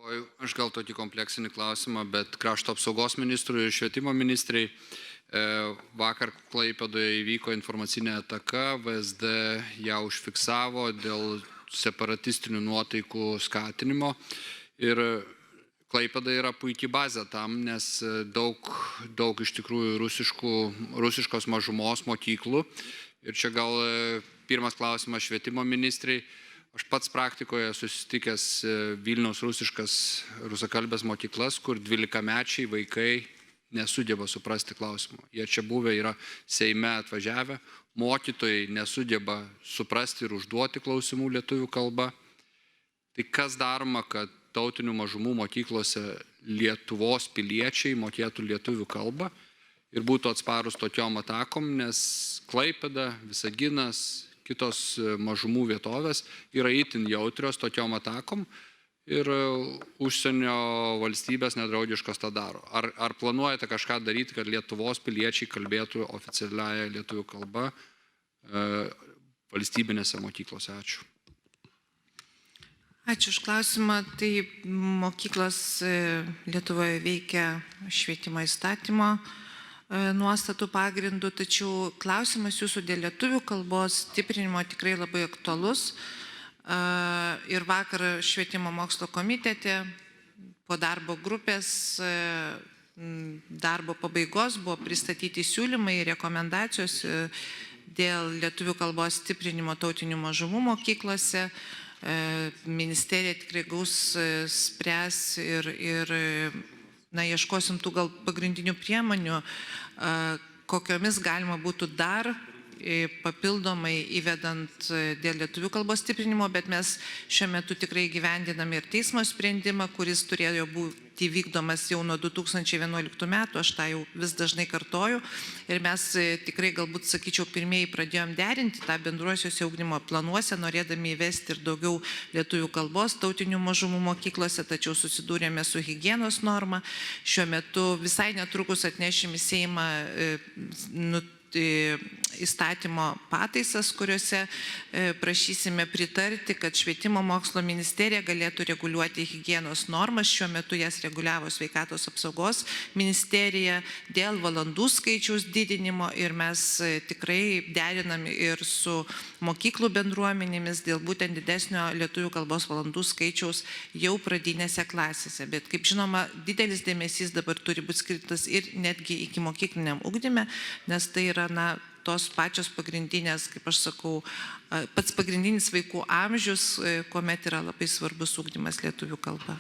Aš gal tokį kompleksinį klausimą, bet krašto apsaugos ministrui ir švietimo ministrai vakar Klaipėdoje įvyko informacinė ataka, VSD ją užfiksavo dėl separatistinių nuotaikų skatinimo ir Klaipėda yra puikiai bazė tam, nes daug iš tikrųjų rusiškos mažumos mokyklų. Ir čia gal pirmas klausimas švietimo ministrai. Aš pats praktikoje susitikęs Vilniaus rusakalbės mokyklas, kur 12-mečiai vaikai nesugeba suprasti klausimų. Jie čia buvę yra Seime atvažiavę, mokytojai nesugeba suprasti ir užduoti klausimų lietuvių kalba. Tai kas daroma, kad tautinių mažumų mokyklose Lietuvos piliečiai mokėtų lietuvių kalbą ir būtų atsparus tokiom atakom, nes Klaipėda, Visaginas, kitos mažumų vietovės yra itin jautrios tokiom atakom ir užsienio valstybės nedraugiškos tą daro. Ar planuojate kažką daryti, kad Lietuvos piliečiai kalbėtų oficialiąją lietuvių kalbą valstybinėse mokyklose? Ačiū. Ačiū už klausimą. Tai mokyklos Lietuvoje veikia švietimo įstatymo nuostatų pagrindų, tačiau klausimas jūsų dėl lietuvių kalbos stiprinimo tikrai labai aktualus. Ir vakar švietimo mokslo komitete po darbo grupės darbo pabaigos buvo pristatyti siūlymai ir rekomendacijos dėl lietuvių kalbos stiprinimo tautinių mažumų mokyklose. Ministerija tikrai gaus spręs ir ieškosim tų gal pagrindinių priemonių, kokiomis galima būtų dar papildomai įvedant dėl lietuvių kalbos stiprinimo, bet mes šiuo metu tikrai gyvendiname ir teismo sprendimą, kuris turėjo būti vykdomas jau nuo 2011 metų, aš tą jau vis dažnai kartoju. Ir mes tikrai galbūt, sakyčiau, pirmieji pradėjom derinti tą bendruosiuose ugdymo planuose, norėdami įvesti ir daugiau lietuvių kalbos tautinių mažumų mokyklose, tačiau susidūrėme su higienos norma. Šiuo metu visai netrukus atnešim į Seimą įstatymo pataisas, kuriuose prašysime pritarti, kad švietimo mokslo ministerija galėtų reguliuoti higienos normas. Šiuo metu jas reguliavo sveikatos apsaugos ministerija dėl valandų skaičiaus didinimo ir mes tikrai derinam ir su mokyklų bendruomenėmis dėl būtent didesnio lietuvių kalbos valandų skaičiaus jau pradinėse klasėse. Bet kaip žinoma, didelis dėmesys dabar turi būti skirtas ir netgi iki mokykliniam ugdyme, nes tai yra tos pačios pagrindinės, kaip aš sakau, pats pagrindinis vaikų amžius, kuomet yra labai svarbus ugdymas lietuvių kalba.